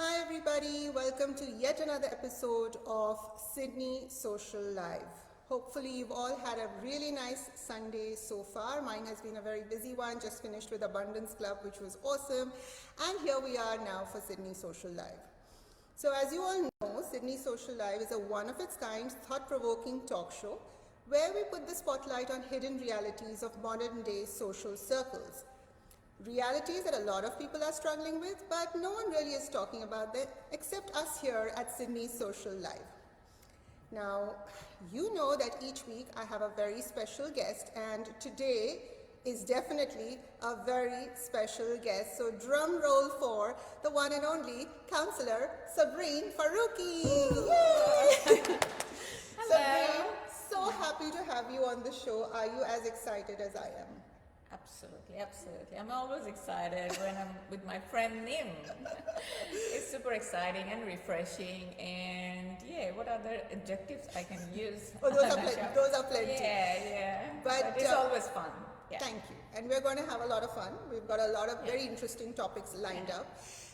Hi everybody, welcome to yet another episode of Sydney Social Live. Hopefully you've all had a really nice Sunday so far. Mine has been a very busy one, just finished with Abundance Club, which was awesome. And here we are now for Sydney Social Live. So as you all know, Sydney Social Live is a one-of-its-kind, thought-provoking talk show where we put the spotlight on hidden realities of modern-day social circles. Realities that a lot of people are struggling with, but no one really is talking about them except us here at Sydney Social Live. Now, you know that each week I have a very special guest, and today is definitely a very special guest. So drum roll for the one and only Councillor Sabrin Farooqui. Yay! Sabrin, so happy to have you on the show. Are you as excited as I am? Absolutely. I'm always excited when I'm with my friend Nim. It's super exciting and refreshing, and what other adjectives I can use? Oh, those are plenty. Yeah. But it's always fun. Yeah. Thank you. And we're going to have a lot of fun. We've got a lot of very interesting topics lined up.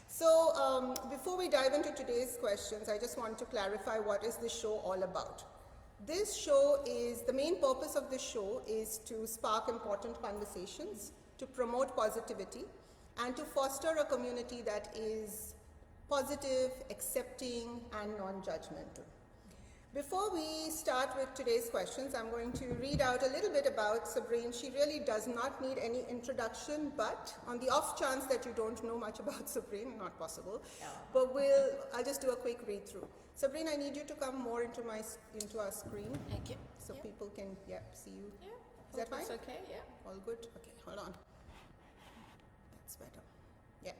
So before we dive into today's questions, I just want to clarify what is this show all about. The main purpose of this show is to spark important conversations, to promote positivity, and to foster a community that is positive, accepting, and non-judgmental. Before we start with today's questions, I'm going to read out a little bit about Sabrin. She really does not need any introduction, but on the off chance that you don't know much about Sabrin, not possible, but I'll just do a quick read through. Sabrin, I need you to come more into our screen. Thank you. So people can see you. Yeah. Is that fine? It's okay, yeah. All good? Okay, hold on. That's better. Yeah.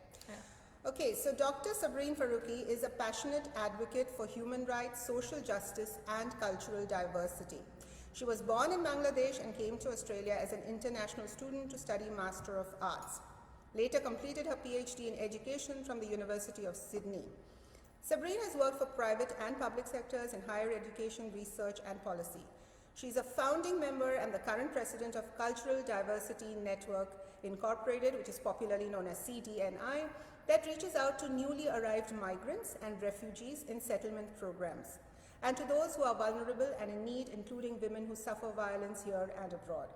Okay, so Dr. Sabrin Farooqui is a passionate advocate for human rights, social justice, and cultural diversity. She was born in Bangladesh and came to Australia as an international student to study Master of Arts. Later completed her PhD in education from the University of Sydney. Sabrin has worked for private and public sectors in higher education, research, and policy. She's a founding member and the current president of Cultural Diversity Network Incorporated, which is popularly known as CDNI, that reaches out to newly arrived migrants and refugees in settlement programs, and to those who are vulnerable and in need, including women who suffer violence here and abroad.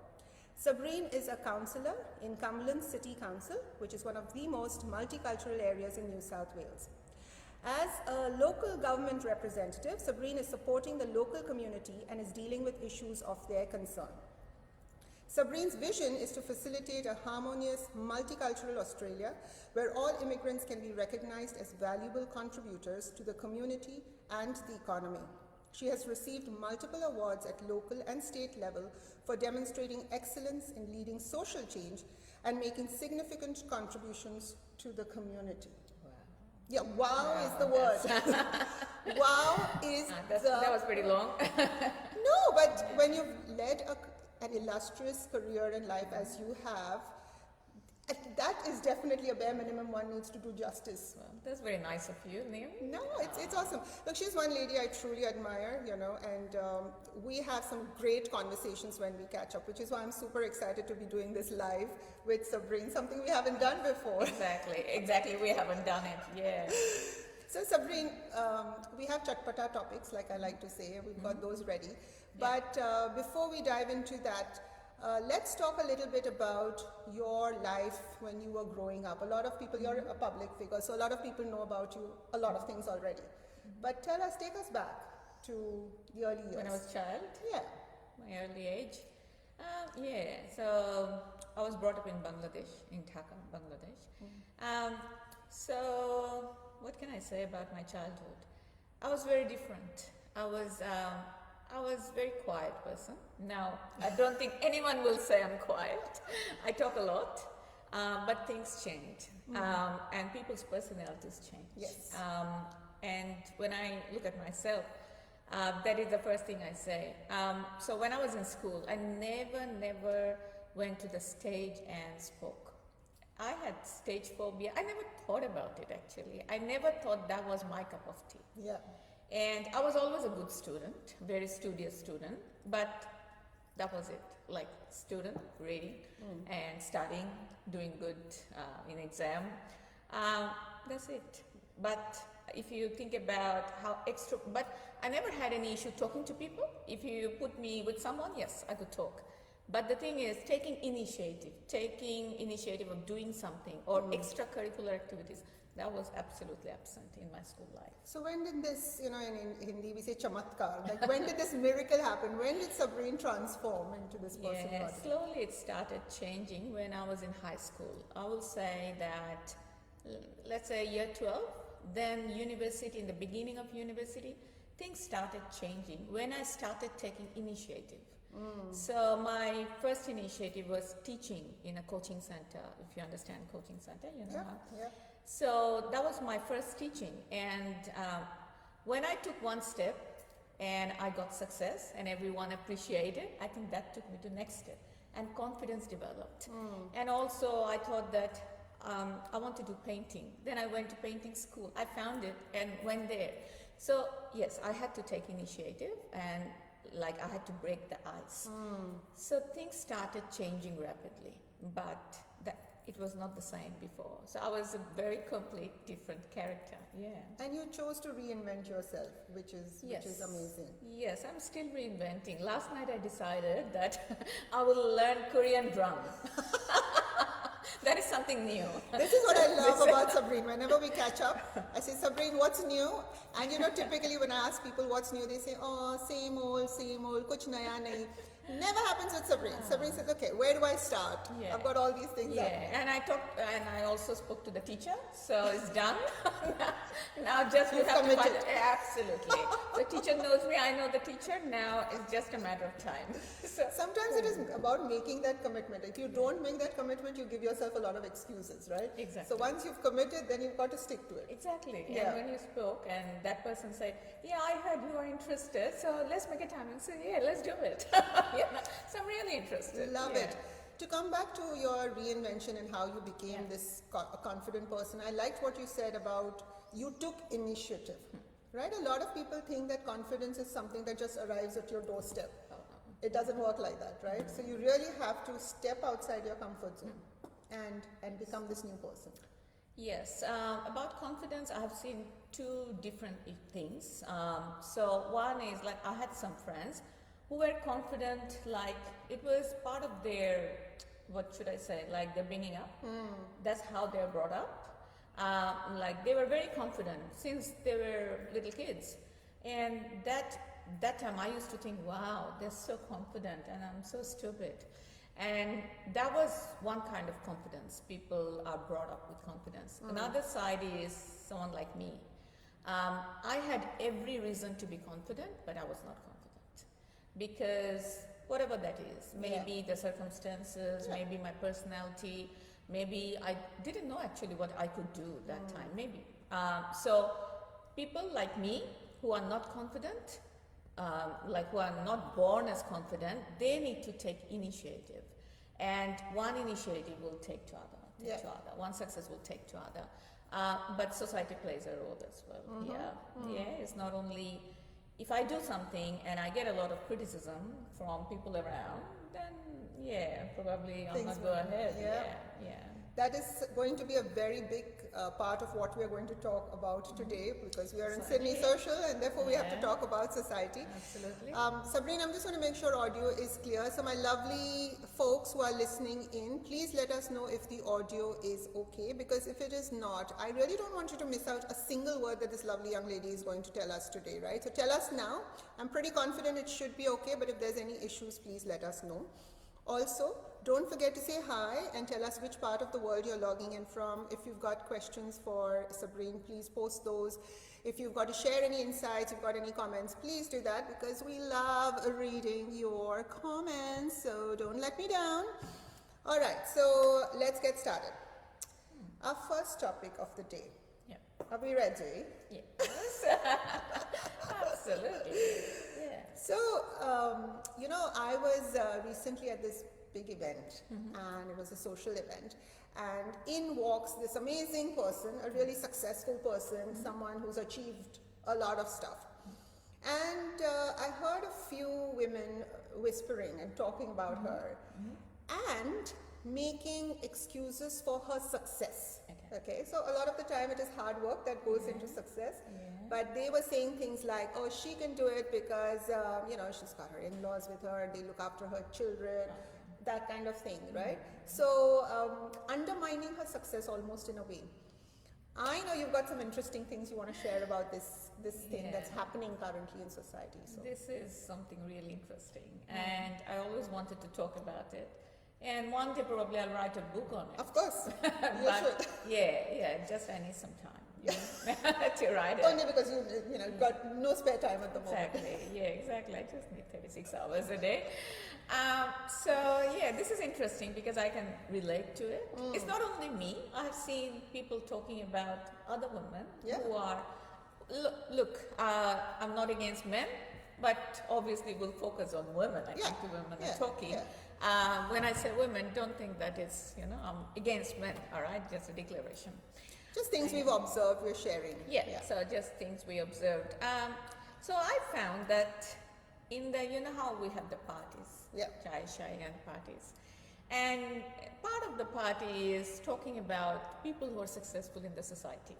Sabrin is a councillor in Cumberland City Council, which is one of the most multicultural areas in New South Wales. As a local government representative, Sabrin is supporting the local community and is dealing with issues of their concern. Sabrin's vision is to facilitate a harmonious, multicultural Australia where all immigrants can be recognized as valuable contributors to the community and the economy. She has received multiple awards at local and state level for demonstrating excellence in leading social change and making significant contributions to the community. Yeah, wow is the word. Wow is that was pretty long. No, but when you've led an illustrious career in life as you have, that is definitely a bare minimum one needs to do justice. Well, that's very nice of you, Nim. No, it's awesome. Look, she's one lady I truly admire, and we have some great conversations when we catch up, which is why I'm super excited to be doing this live with Sabrin, something we haven't done before. Exactly, we haven't done it, yeah. So Sabrin, we have chatpata topics, like I like to say, we've got those ready. But before we dive into that, let's talk a little bit about your life when you were growing up. A lot of people, you're a public figure, so a lot of people know about you, a lot of things already. But take us back to the early years. When I was a child? Yeah. My early age? So I was brought up in Bangladesh, in Dhaka, Bangladesh. So what can I say about my childhood? I was very different. I was a very quiet person. Now, I don't think anyone will say I'm quiet. I talk a lot, but things change, and people's personalities change. Yes. And when I look at myself, that is the first thing I say. So when I was in school, I never went to the stage and spoke. I had stage phobia. I never thought about it, actually. I never thought that was my cup of tea. Yeah. And I was always a good student, very studious student, but that was it. Like student, reading and studying, doing good in exam. That's it. But if you think about how but I never had any issue talking to people. If you put me with someone, yes, I could talk. But the thing is, taking initiative of doing something or extracurricular activities, that was absolutely absent in my school life. So when did this, in Hindi we say chamatkar, like when did this miracle happen? When did Sabrin transform into this person? Yeah, slowly it started changing when I was in high school. I will say that, let's say year 12, then university, in the beginning of university, things started changing when I started taking initiative. So my first initiative was teaching in a coaching center. If you understand coaching center, you know. Yeah. So that was my first teaching, and when I took one step and I got success and everyone appreciated, I think that took me to next step, and confidence developed. And also I thought that I want to do painting. Then I went to painting school. I found it and went there. So yes, I had to take initiative, and like I had to break the ice. So things started changing rapidly, but it was not the same before. So I was a very complete different character. Yeah. And you chose to reinvent yourself, which is amazing. Yes, I'm still reinventing. Last night I decided that I will learn Korean drum. That is something new. This is what I love about Sabrin. Whenever we catch up, I say, Sabrin, what's new? And typically when I ask people what's new, they say, oh, same old, kuch naya nahi. Never happens with Sabrin. Sabrin says, okay, where do I start? Yeah. I've got all these things up. And I also spoke to the teacher, so it's done. Now just we have to find it. Absolutely. The teacher knows me, I know the teacher. Now it's just a matter of time. So sometimes it is about making that commitment. If you don't make that commitment, you give yourself a lot of excuses, right? Exactly. So once you've committed, then you've got to stick to it. Exactly. Yeah. And when you spoke and that person said, yeah, I heard you are interested, so let's make a time. And say, yeah, let's do it. So I'm really interested. Love it. To come back to your reinvention and how you became this confident person, I liked what you said about you took initiative, right? A lot of people think that confidence is something that just arrives at your doorstep. It doesn't work like that, right? So you really have to step outside your comfort zone and become this new person. Yes, about confidence, I have seen two different things. So one is like I had some friends who were confident, like it was part of their, what should I say, like their bringing up. That's how they were brought up. Like they were very confident since they were little kids. And that time I used to think, wow, they're so confident and I'm so stupid. And that was one kind of confidence. People are brought up with confidence. Another side is someone like me. I had every reason to be confident, but I was not confident. Because whatever that is, maybe the circumstances, maybe my personality, maybe I didn't know actually what I could do that time, maybe. So people like me who are not confident, like who are not born as confident, they need to take initiative. And one initiative will take to other, One success will take to other. But society plays a role as well. It's not only, if I do something and I get a lot of criticism from people around, then probably I'll not go ahead. That is going to be a very big part of what we are going to talk about today, because we are in Sydney Social and therefore we have to talk about society. Absolutely. Sabrina, I'm just going to make sure audio is clear. So my lovely folks who are listening in, please let us know if the audio is okay, because if it is not, I really don't want you to miss out a single word that this lovely young lady is going to tell us today, right? So tell us now. I'm pretty confident it should be okay, but if there's any issues, please let us know. Also, don't forget to say hi and tell us which part of the world you're logging in from. If you've got questions for Sabrin, please post those. If you've got to share any insights, you've got any comments, please do that, because we love reading your comments, so don't let me down. All right, so let's get started. Our first topic of the day. Are we ready? Yes. Absolutely. So, I was recently at this big event, and it was a social event, and in walks this amazing person, a really successful person, someone who's achieved a lot of stuff. And I heard a few women whispering and talking about her, and making excuses for her success. Okay, so a lot of the time it is hard work that goes into success. But they were saying things like, oh, she can do it because, she's got her in-laws with her, they look after her children, that kind of thing, right? So undermining her success almost in a way. I know you've got some interesting things you want to share about this thing that's happening currently in society. So this is something really interesting, and I always wanted to talk about it. And one day probably I'll write a book on it. Of course, you should. Just I need some time to write it. Only because you got no spare time at the moment. Exactly. I just need 36 hours a day. This is interesting because I can relate to it. It's not only me. I've seen people talking about other women who are, look, I'm not against men, but obviously we'll focus on women. I think the women are talking. When I say women, don't think that it's, I'm against men, all right? Just a declaration. Just things we've observed, we're sharing. So just things we observed. So I found that in the, how we have the parties, chai and parties. And part of the party is talking about people who are successful in the society.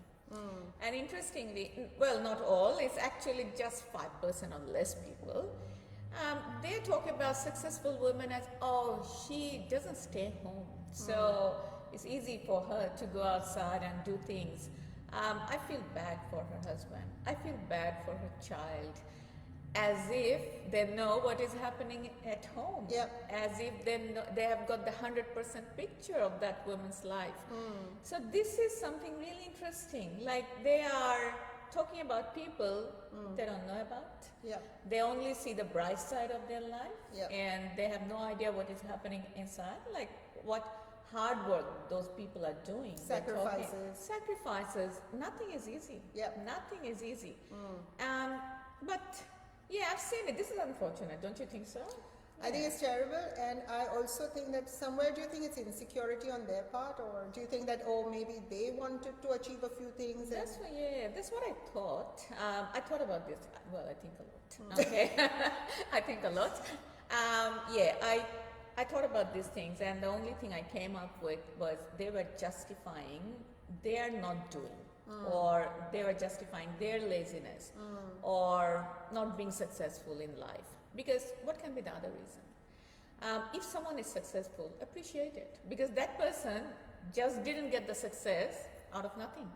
And interestingly, well, not all, it's actually just 5% or less people. They talk about successful women as, oh, she doesn't stay home. So it's easy for her to go outside and do things. I feel bad for her husband. I feel bad for her child. As if they know what is happening at home. As if they have got the 100% picture of that woman's life. So this is something really interesting. Like they are talking about people they don't know about. They only see the bright side of their life, and they have no idea what is happening inside, like what hard work those people are doing. Sacrifices. Nothing is easy. Nothing is easy. But I've seen it. This is unfortunate. Don't you think so? I think it's terrible, and I also think that somewhere, do you think it's insecurity on their part, or do you think that, maybe they wanted to achieve a few things? That's what I thought. I thought about this. Well, I think a lot. Okay, I think a lot. I thought about these things, and the only thing I came up with was they were justifying their not doing. Or they were justifying their laziness or not being successful in life. Because what can be the other reason? If someone is successful, appreciate it. Because that person just didn't get the success out of nothing.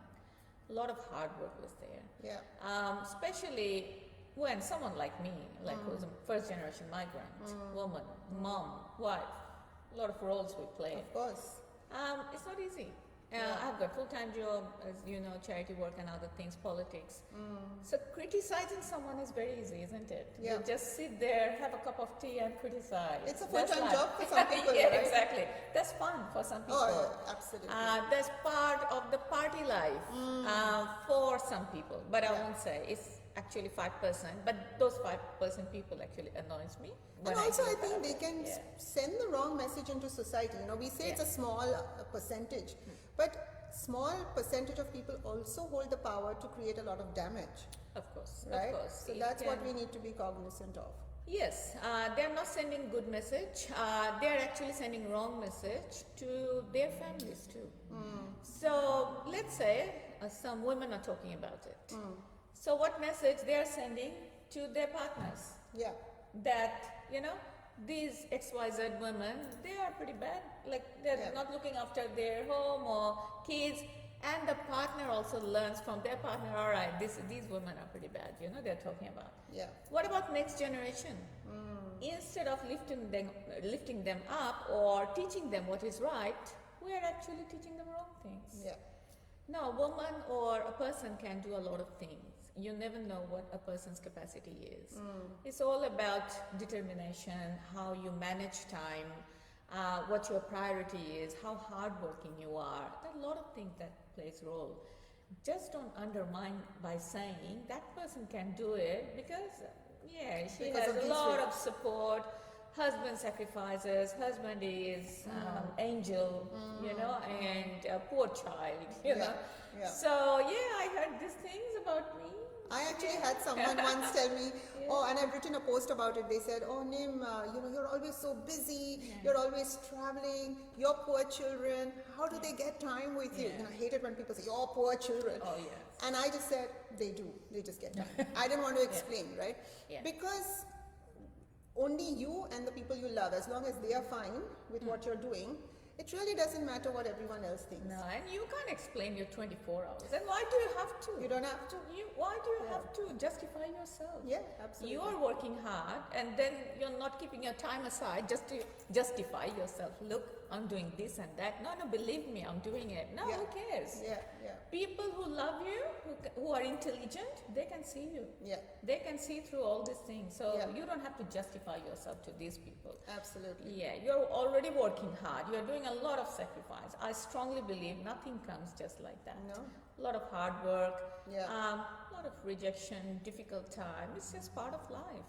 A lot of hard work was there. Especially when someone like me, who's a first generation migrant, woman, mom, wife, a lot of roles we play. Of course. It's not easy. I've got full-time job, as you know, charity work and other things, politics. So criticizing someone is very easy, isn't it? You just sit there, have a cup of tea and criticize. It's a full-time job for some people, right? Exactly. That's fun for some people. Oh, absolutely. That's part of the party life for some people. But I won't say it's actually 5%, but those 5% people actually annoys me. And also I think they can send the wrong message into society. We say it's a small percentage, but small percentage of people also hold the power to create a lot of damage. Of course, right? Of course. So that's what we need to be cognizant of. Yes, they're not sending good message. They're actually sending wrong message to their families too. So let's say some women are talking about it. So what message they are sending to their partners? That, these XYZ women, they are pretty bad. Like they're not looking after their home or kids. And the partner also learns from their partner, all right, these women are pretty bad, they're talking about. What about next generation? Instead of lifting them up or teaching them what is right, we are actually teaching them wrong things. Now, a woman or a person can do a lot of things. You never know what a person's capacity is. It's all about determination, how you manage time, what your priority is, how hardworking you are. There are a lot of things that plays a role. Just don't undermine by saying that person can do it because, she has a lot of support, husband sacrifices, husband is angel, you know, and poor child, you know. Yeah. So yeah, I heard these things about me. I actually had someone once tell me, oh, and I've written a post about it. They said, oh, Nim, you know, you're always so busy. You're always traveling. Your poor children. How do they get time with you? You know, I hate it when people say, your poor children. Oh, yes. And I just said, they do. They just get time. I didn't want to explain, right? Yeah. Because only you and the people you love, as long as they are fine with what you're doing, it really doesn't matter what everyone else thinks. No, and you can't explain your 24 hours. And why do you have to? You don't have to. Why do you have to justify yourself? Yeah, absolutely. You are working hard, and then you're not keeping your time aside just to justify yourself. Look, I'm doing this and that. No, believe me, I'm doing it. No, who cares? Yeah. People who love you, who are intelligent, they can see you. Yeah. They can see through all these things. So you don't have to justify yourself to these people. Absolutely. Yeah, you're already working hard. You're doing a lot of sacrifice. I strongly believe nothing comes just like that. No. A lot of hard work, Yeah. a lot of rejection, difficult time. It's just part of life.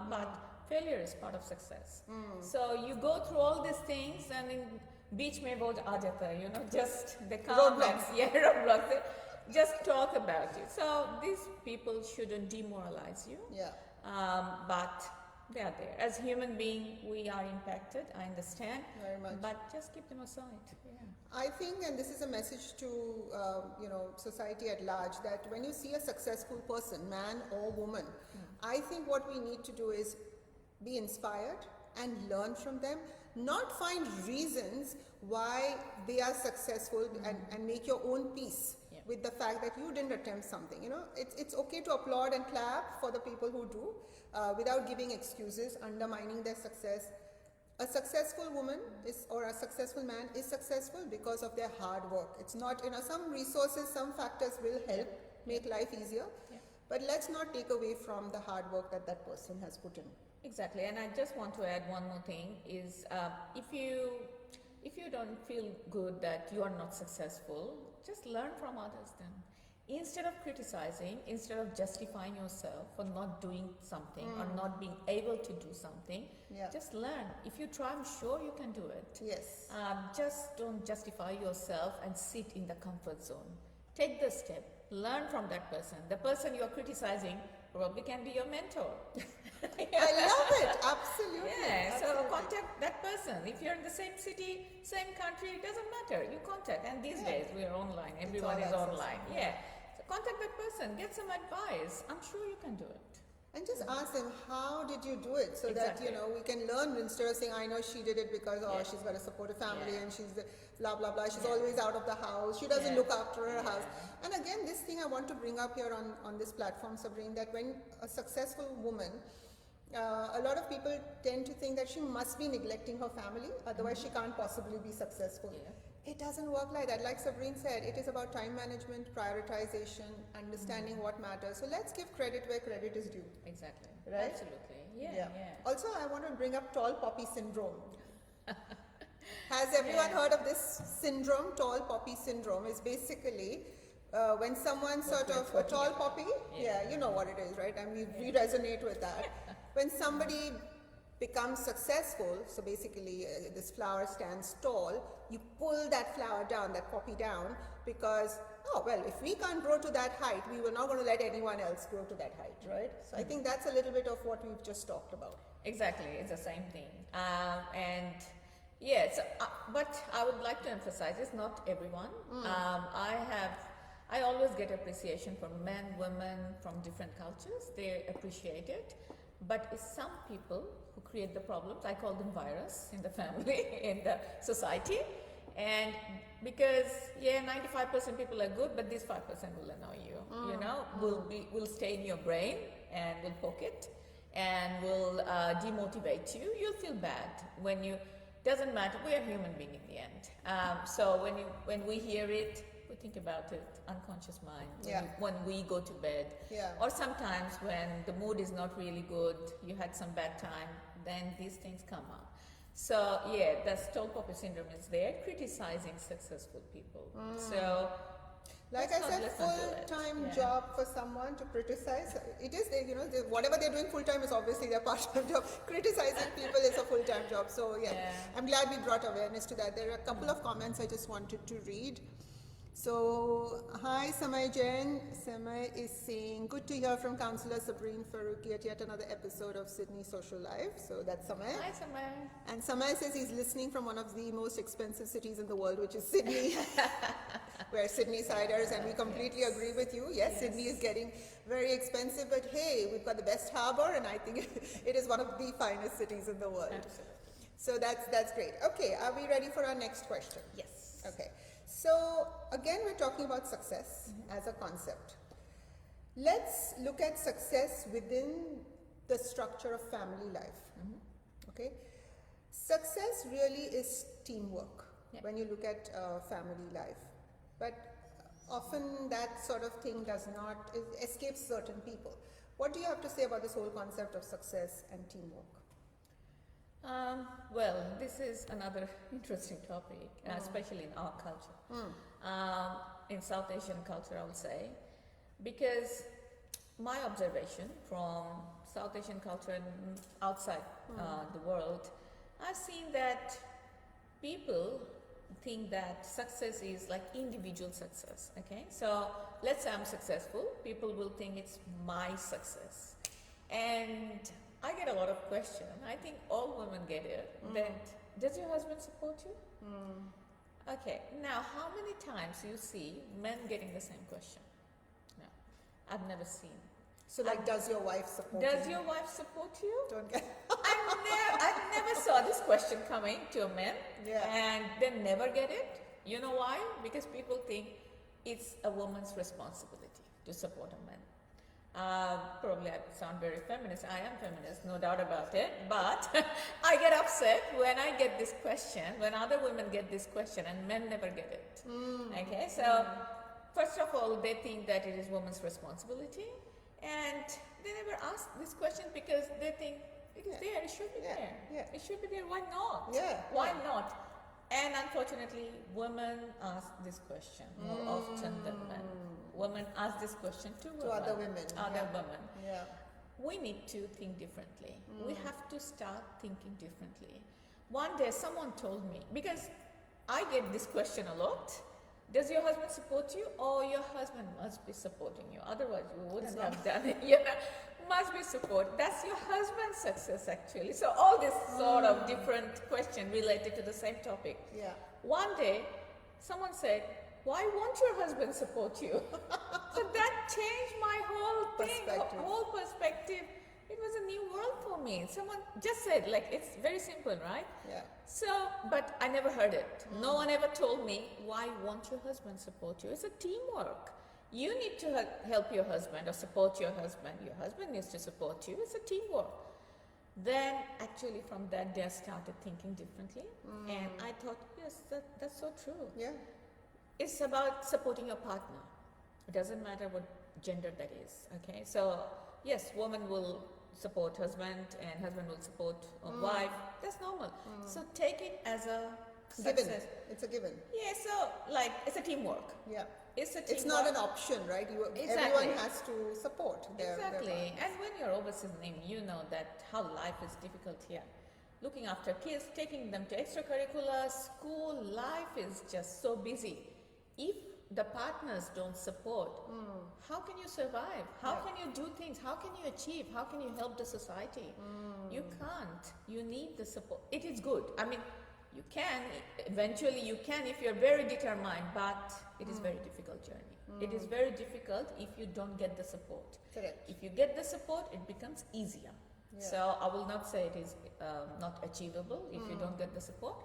But failure is part of success. So you go through all these things, and in beach mein wo aa jata hai, you know, just the comments, roadblocks, just talk about it. So these people shouldn't demoralize you. Yeah. But they are there. As human beings, we are impacted, I understand. Very much. But just keep them aside. Yeah. I think, and this is a message to you know, society at large, that when you see a successful person, man or woman, I think what we need to do is be inspired and learn from them, not find reasons why they are successful and make your own peace with the fact that you didn't attempt something. You know, it's okay to applaud and clap for the people who do, without giving excuses, undermining their success. A successful woman or a successful man is successful because of their hard work. It's not, you know, some resources, some factors will help make life easier, but let's not take away from the hard work that that person has put in. Exactly, and I just want to add one more thing is if you don't feel good that you are not successful, just learn from others then. Instead of criticizing, instead of justifying yourself for not doing something or not being able to do something, just learn. If you try, I'm sure you can do it. Yes. Just don't justify yourself and sit in the comfort zone. Take the step, learn from that person. The person you are criticizing probably can be your mentor. I love it. Absolutely. Yeah, so Absolutely. contact that person. If you're in the same city, same country, it doesn't matter. You contact. And these days we are online. Everyone is online. Yeah. So contact that person. Get some advice. I'm sure you can do it. And just ask them, how did you do it? So that, you know, we can learn instead of saying, I know she did it because, she's got a supportive family and she's blah, blah, blah. She's always out of the house. She doesn't look after her house. And again, this thing I want to bring up here on this platform, Sabrin, that when a successful woman, a lot of people tend to think that she must be neglecting her family, otherwise she can't possibly be successful. It doesn't work like that. Like Sabrin said, it is about time management, prioritization, understanding what matters. So let's give credit where credit is due. Exactly. Right? Absolutely. Yeah. Also, I want to bring up tall poppy syndrome. Has everyone heard of this syndrome? Tall poppy syndrome is basically when someone sort of a tall poppy. Yeah, you know what it is, right? And we resonate with that. When somebody becomes successful, so basically this flower stands tall, you pull that flower down, that poppy down, because, oh, well, if we can't grow to that height, we were not going to let anyone else grow to that height, right? So I think that's a little bit of what we've just talked about. Exactly, it's the same thing. And yes, but I would like to emphasize it's not everyone. I always get appreciation from men, women, from different cultures. They appreciate it. But it's some people who create the problems. I call them virus in the family, in the society. And because 95% people are good, but this 5% will annoy you. You know, will stay in your brain and will poke it and will demotivate you. You'll feel bad when you. Doesn't matter. We are human beings in the end. So when we hear it, we think about it, unconscious mind, when we go to bed. Or sometimes when the mood is not really good, you had some bad time, then these things come up. So the tall poppy syndrome is there, criticizing successful people. So Like Let's I said, let's not do it. full-time Yeah. job for someone to criticize. It is, whatever they're doing full-time is obviously their part-time job. Criticizing people is a full-time job. So yeah, I'm glad we brought awareness to that. There are a couple of comments I just wanted to read. So, hi Samay Jain. Samay is saying, good to hear from Councillor Sabrin Farooqui at yet another episode of Sydney Social Life. So that's Samay. Hi, Samay. And Samay says he's listening from one of the most expensive cities in the world, which is Sydney. We're Sydney siders, and we completely agree with you. Yes, Sydney is getting very expensive, but hey, we've got the best harbour, and I think it is one of the finest cities in the world. Absolutely. So that's great. Okay, are we ready for our next question? Yes. Okay. So again, we're talking about success as a concept. Let's look at success within the structure of family life. Okay. Success really is teamwork when you look at family life. But often that sort of thing escapes certain people. What do you have to say about this whole concept of success and teamwork? Well, this is another interesting topic, especially in our culture. In South Asian culture, I would say, because my observation from South Asian culture and outside the world, I've seen that people think that success is like individual success. Okay, so let's say I'm successful, people will think it's my success, and I get a lot of questions. I think all women get it. That does your husband support you? Okay, now how many times you see men getting the same question? No, I've never seen. So like, does your wife support Does you? your wife support you? Don't get I never saw this question coming to a man, and they never get it. You know why? Because people think it's a woman's responsibility to support a man. Probably I sound very feminist. I am feminist, no doubt about it. But I get upset when I get this question, when other women get this question, and men never get it. Okay, so first of all, they think that it is woman's responsibility, and they never ask this question because they think it is there, it should be there. It should be there, why not? Why not? And unfortunately, women ask this question more often than men. Women ask this question to other women. Yeah. We need to think differently. We have to start thinking differently. One day someone told me, because I get this question a lot, does your husband support you? Oh, your husband must be supporting you. Otherwise, you wouldn't have done it. Must be support. That's your husband's success, actually. So all this sort of different question related to the same topic. One day, someone said, why won't your husband support you? So that changed my whole thing, whole perspective. It was a new world for me. Someone just said, like, it's very simple, right? So, but I never heard it. No one ever told me, why won't your husband support you? It's a teamwork. You need to help your husband or support your husband. Your husband needs to support you. It's a teamwork. Then, actually, from that day, I started thinking differently. And I thought, yes, that's so true. It's about supporting your partner. It doesn't matter what gender that is. Okay, so yes, woman will support husband and husband will support wife. That's normal. So take it as a success. Given. It's a given. Yeah, so like it's a teamwork. It's a teamwork. It's not an option, right? Everyone has to support their Exactly. And when you're overseas, you know that how life is difficult here. Looking after kids, taking them to extracurricular, school, life is just so busy. If the partners don't support, how can you survive? How can you do things? How can you achieve? How can you help the society? You can't. You need the support. It is good. I mean, you can, eventually you can if you're very determined, but it is very difficult journey. It is very difficult if you don't get the support. Correct. If you get the support, it becomes easier. So I will not say it is not achievable if you don't get the support.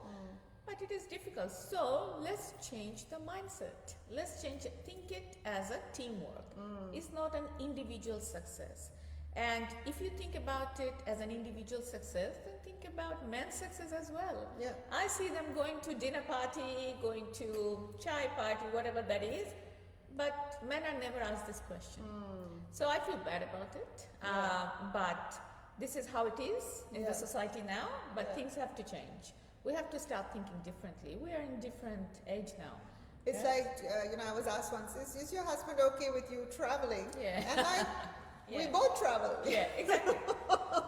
But it is difficult. So let's change the mindset. Let's change it. Think it as a teamwork. It's not an individual success. And if you think about it as an individual success, then think about men's success as well. I see them going to dinner party, going to chai party, whatever that is. But men are never asked this question. So I feel bad about it. But this is how it is in the society now. But things have to change. We have to start thinking differently. We are in different age now. It's like, I was asked once, is your husband okay with you traveling? Yeah. And we both travel. Yeah, exactly.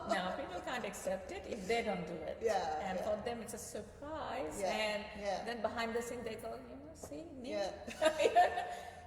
Now, people can't accept it if they don't do it. Yeah. And for them, it's a surprise. Yeah. And Yeah. then behind the scene, they go, see, Nim. Yeah.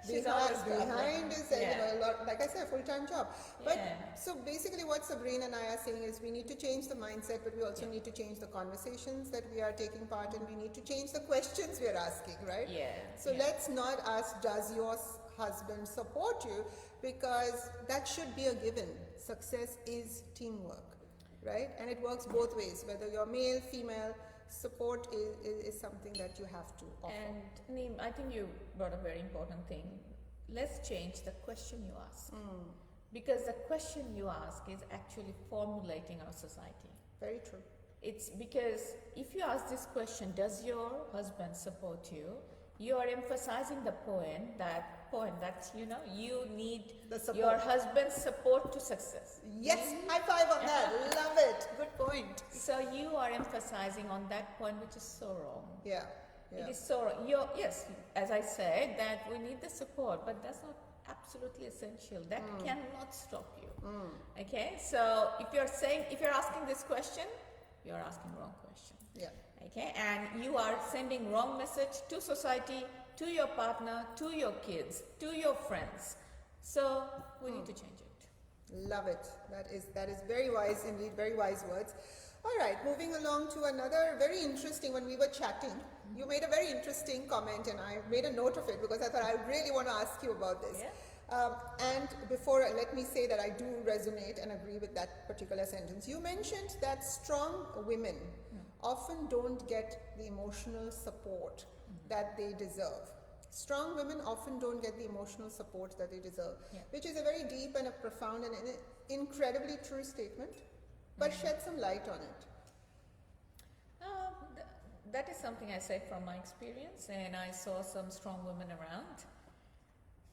She's always behind is a lot, like I said, full-time job. But Yeah. so basically what Sabrin and I are saying is we need to change the mindset, but we also need to change the conversations that we are taking part in. We need to change the questions we are asking, right? Yeah. So let's not ask, does your husband support you? Because that should be a given. Success is teamwork, right? And it works both ways, whether you're male, female. Support is something that you have to offer. And Nim, I think you brought a very important thing. Let's change the question you ask. Because the question you ask is actually formulating our society. Very true. It's because if you ask this question, does your husband support you? You are emphasizing the point that you need your husband's support to success. Yes, high five on that. Love it. Good point. So you are emphasizing on that point, which is so wrong. Yeah. It is so wrong. Yes, as I said, that we need the support, but that's not absolutely essential. That cannot stop you. Okay, so if you're asking this question, you're asking wrong question. Yeah. Okay, and you are sending wrong message to society, to your partner, to your kids, to your friends. So we need to change it. Love it. That is very wise indeed, very wise words. All right, moving along to another very interesting, when we were chatting, you made a very interesting comment and I made a note of it because I thought I really want to ask you about this. Yeah. And before, let me say that I do resonate and agree with that particular sentence. You mentioned that strong women often don't get the emotional support that they deserve. Strong women often don't get the emotional support that they deserve, which is a very deep and a profound and an incredibly true statement, but shed some light on it. That is something I said from my experience, and I saw some strong women around.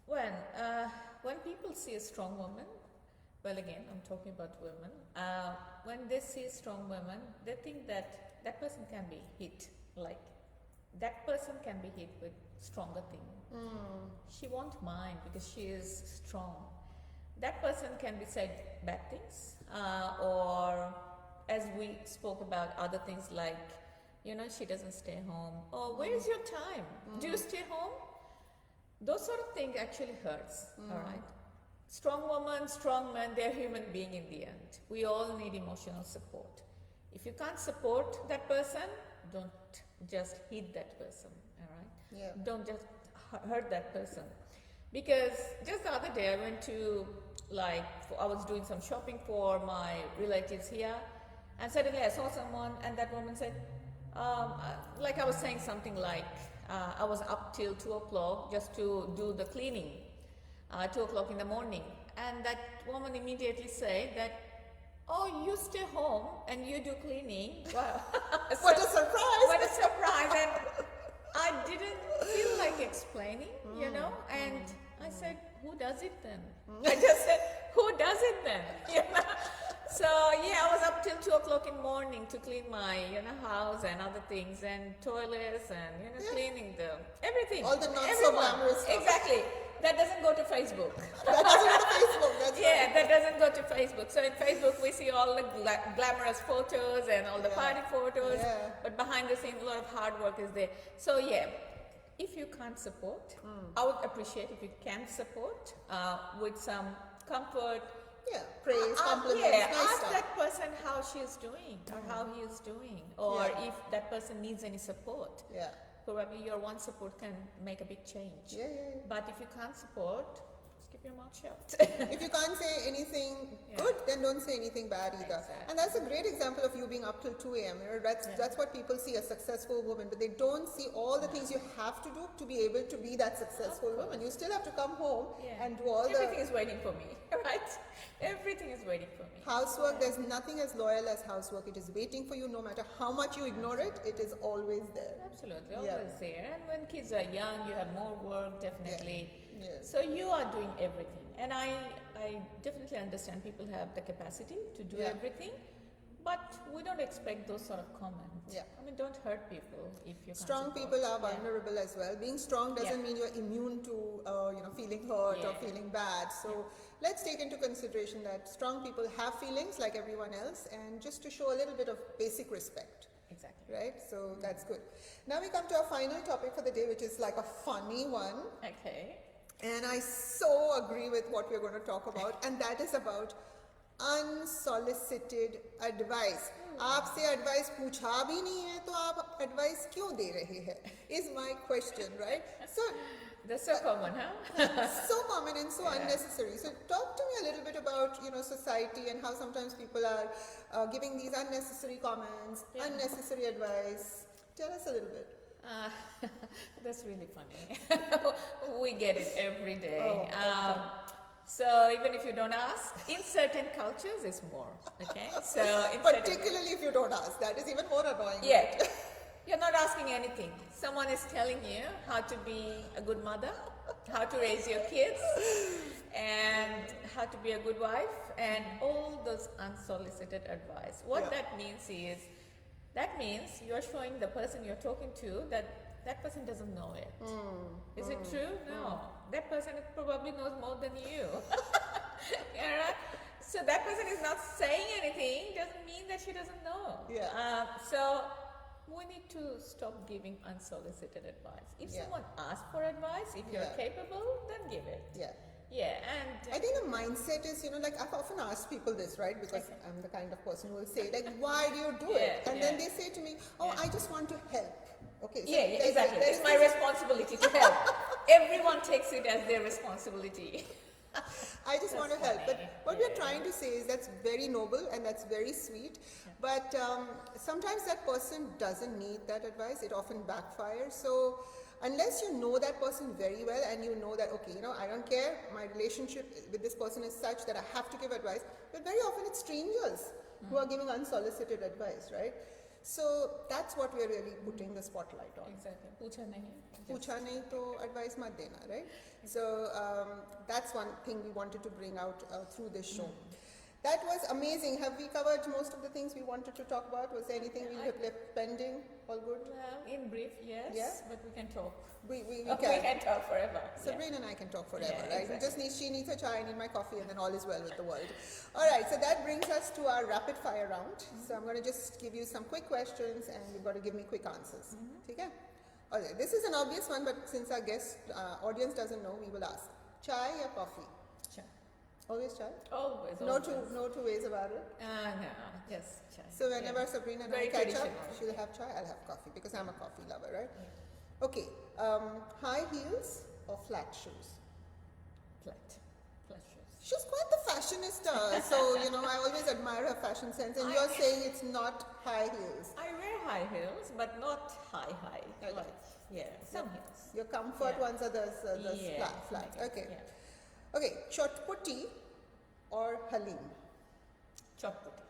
When people see a strong woman, well, again, I'm talking about women, when they see a strong woman, they think that person can be hit, like that person can be hit with stronger thing. She won't mind because she is strong. That person can be said bad things, or as we spoke about other things like, she doesn't stay home, or where is your time? Do you stay home? Those sort of things actually hurts, all right? Strong woman, strong man, they're human being in the end. We all need emotional support. If you can't support that person, don't just hit that person, all right? Yeah. Don't just hurt that person. Because just the other day I went to, I was doing some shopping for my relatives here, and suddenly I saw someone and that woman said, I was saying something like, I was up till 2 o'clock just to do the cleaning, 2 o'clock in the morning. And that woman immediately said that, oh, you stay home and you do cleaning. Wow. What a surprise! What a surprise. And I didn't feel like explaining, and I said, who does it then? I just said, who does it then? So I was up till 2 o'clock in the morning to clean my house and other things and toilets and cleaning everything. All the not so glamorous stuff. Exactly. That doesn't go to Facebook. That doesn't go to Facebook. That's right. That doesn't go to Facebook. So in Facebook we see all the glamorous photos and all the party photos, but behind the scenes a lot of hard work is there. So if you can't support, I would appreciate if you can support with some comfort. Praise, compliments, nice ask stuff. that person how she is doing or how he is doing, or if that person needs any support. Probably your one support can make a big change. But if you can't support, just keep your mouth shut. If you can't say anything good, then don't say anything bad either. Exactly. And that's a great example of you being up till 2 a.m. That's what people see, a successful woman, but they don't see all the things you have to do to be able to be that successful woman. You still have to come home and do all Everything is waiting for me, right? Everything is waiting for me. Housework, there's nothing as loyal as housework. It is waiting for you no matter how much you ignore it, it is always there. Absolutely, always there. And when kids are young, you have more work, definitely. Yes. So you are doing everything. And I definitely understand people have the capacity to do everything. But we don't expect those sort of comments. Yeah. I mean, don't hurt people if you can't Strong support. people are vulnerable as well. Being strong doesn't mean you're immune to feeling hurt or feeling bad. So let's take into consideration that strong people have feelings like everyone else, and just to show a little bit of basic respect. Exactly. Right? So that's good. Now we come to our final topic for the day, which is like a funny one. Okay. And I so agree with what we're going to talk about, and that is about unsolicited advice. आपसे advice पूछा भी नहीं है तो आप advice क्यों दे रहे हैं? Is my question, right? So that's so common, huh? so common and so unnecessary. So talk to me a little bit about society and how sometimes people are giving these unnecessary comments, unnecessary advice. Tell us a little bit. That's really funny. We get it every day. Oh, so even if you don't ask, in certain cultures it's more. Okay. So particularly if you don't ask, that is even more annoying. Yeah. You're not asking anything. Someone is telling you how to be a good mother, how to raise your kids, and how to be a good wife, and all those unsolicited advice. What that means is, that means you're showing the person you're talking to that person doesn't know it. Is it true? No. That person probably knows more than you. Yeah, right? So that person is not saying anything, doesn't mean that she doesn't know. Yeah. So we need to stop giving unsolicited advice. If someone asks for advice, if you're capable, then give it. Yeah. Yeah, and I think the mindset is, like I've often asked people this, right? Because I'm the kind of person who will say, like, why do you do it? And then they say to me, oh, I just want to help. Okay. So exactly. It's my responsibility to help. Everyone takes it as their responsibility. I just want to help. But what we're trying to say is that's very noble and that's very sweet. But sometimes that person doesn't need that advice. It often backfires. So unless you know that person very well and you know that, okay, I don't care, my relationship with this person is such that I have to give advice. But very often it's strangers who are giving unsolicited advice, right? So that's what we're really putting the spotlight on. Exactly. Pucha nahi to advice mat dena, right? So that's one thing we wanted to bring out through this show. That was amazing. Have we covered most of the things we wanted to talk about? Was there anything we have left pending? All good? In brief, yes. Yeah? But we can talk. We We can talk forever. Sabrin and I can talk forever, Yeah, right? exactly. She needs her chai, I need my coffee, and then all is well with the world. All right, so that brings us to our rapid fire round. So I'm going to just give you some quick questions, and you've got to give me quick answers. Okay? All right, this is an obvious one, but since our guest audience doesn't know, we will ask. Chai or coffee? Chai. Always chai? Always. No two ways about it? No, just chai. So whenever Sabrina and I Very catch up, traditional. she'll have chai, I'll have coffee, because I'm a coffee lover, right? Okay, high heels or flat shoes? Flat shoes. She's quite the fashionista, so I always admire her fashion sense. And you're saying it's not high heels. I wear high heels, but not high. Okay. Like, some heels. Your comfort ones are the flat. Okay. Okay, chotpoti or halim? Chotpoti.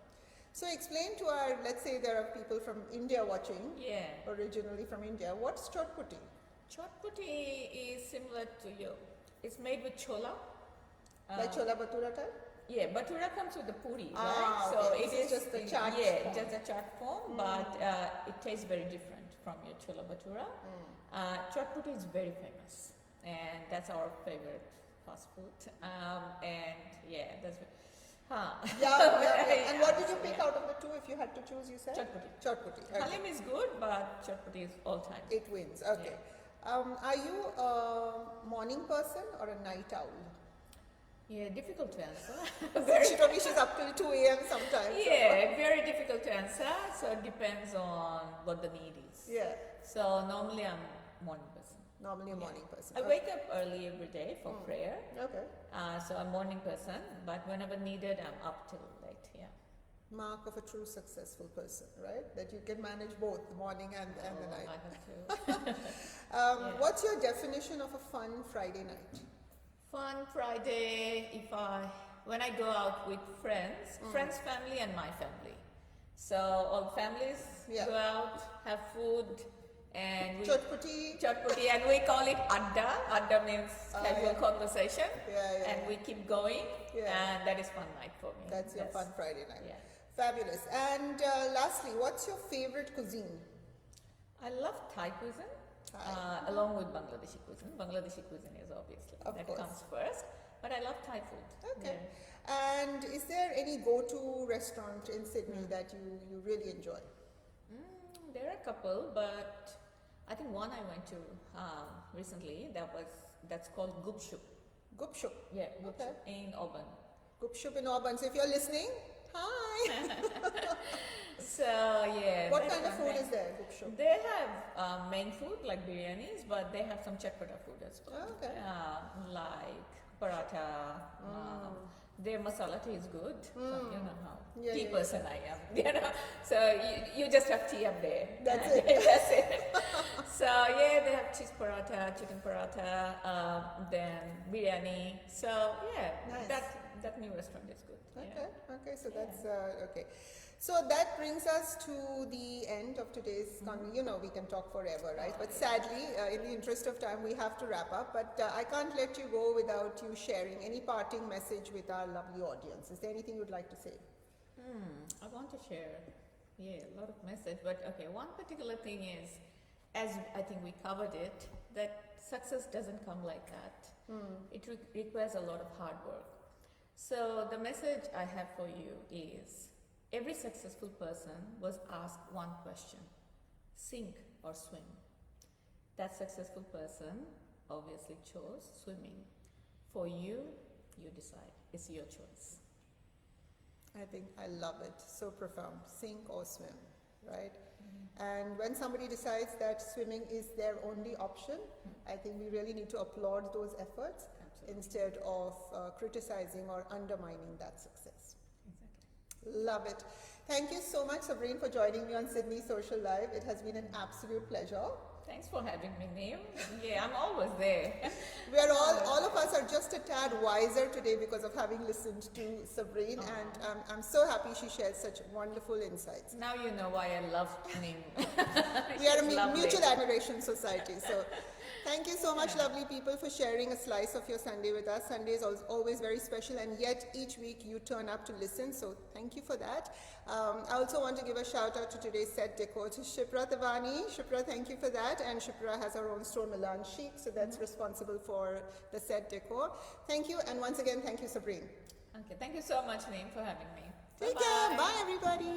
So explain to our, let's say there are people from India watching, originally from India. What's chotpoti? Chotpoti is similar to you. It's made with chola. Like chola bhatura type? Yeah, bhatura comes with the puri, right? So okay. it is just the chaat form. just a chaat form, but it tastes very different from your chola bhatura. Chotpoti is very famous, and that's our favorite fast food. That's. And what did you pick out of the two if you had to choose, you said? Chotpoti. Okay. Halim is good, but chotpoti is all time. It wins, okay. Are you a morning person or a night owl? Yeah, difficult to answer. She told me she's up till 2 a.m. sometimes. Yeah, very difficult to answer. So it depends on what the need is. Yeah. So normally I'm morning person. Normally a morning person. I wake up early every day for prayer. Okay. So I'm a morning person, but whenever needed, I'm up till late. Yeah. Mark of a true successful person, right? That you can manage both the morning and the night. I have to. What's your definition of a fun Friday night? Fun Friday, when I go out with friends, family and my family. So all families go out, have food, and Chotpoti, and we call it adda. Adda means casual conversation, Yeah. and we keep going, and that is fun night for me. That's your fun Friday night. Yeah. Fabulous. And lastly, what's your favorite cuisine? I love Thai cuisine, along with Bangladeshi cuisine. Bangladeshi cuisine is obviously Of that course. comes first, but I love Thai food. Okay. Yeah. And is there any go-to restaurant in Sydney that you really enjoy? There are a couple, but I think one I went to recently that's called Gupshup. Gupshup. Yeah, Gupshup Okay. in Auburn. Gupshup in Auburn. So if you're listening, hi. So yeah. What that's kind of one food thing. is there, Gupshup? They have main food like biryanis, but they have some chatpata food as well. Oh, okay. Like paratha. Their masala tea is good. So you know how Yeah, tea yeah, person I am. You know, so you just have tea up there. That's it. That's it. So yeah, they have cheese paratha, chicken paratha, then biryani. So yeah, Nice. that new restaurant is good. Okay, Yeah. okay, so that's okay. So that brings us to the end of today's you know, we can talk forever, right? But sadly, in the interest of time, we have to wrap up. But I can't let you go without you sharing any parting message with our lovely audience. Is there anything you'd like to say? I want to share, a lot of message, but okay, one particular thing is, as I think we covered it, that success doesn't come like that. It requires a lot of hard work. So the message I have for you is, every successful person was asked one question: sink or swim? That successful person obviously chose swimming. For you, you decide. It's your choice. I think I love it. So profound. Sink or swim, right? And when somebody decides that swimming is their only option, I think we really need to applaud those efforts. Absolutely. Instead of criticizing or undermining that success. Exactly. Love it. Thank you so much, Sabrin, for joining me on Sydney Social Live. It has been an absolute pleasure. Thanks for having me, Nim. Yeah, I'm always there. We are all of us are just a tad wiser today because of having listened to Sabrin, and I'm so happy she shared such wonderful insights. Now you know why I love Nim. We are a She's lovely. mutual admiration society. So thank you so much, lovely people, for sharing a slice of your Sunday with us. Sunday is always very special, and yet each week you turn up to listen. So thank you for that. I also want to give a shout out to today's set decor to Shipra Tavani. Shipra, thank you for that. And Shipra has her own store, Milan Chic, so that's responsible for the set decor. Thank you, and once again, thank you, Sabrin. Okay, thank you so much, Nim, for having me. Take Bye-bye. care. Bye, everybody.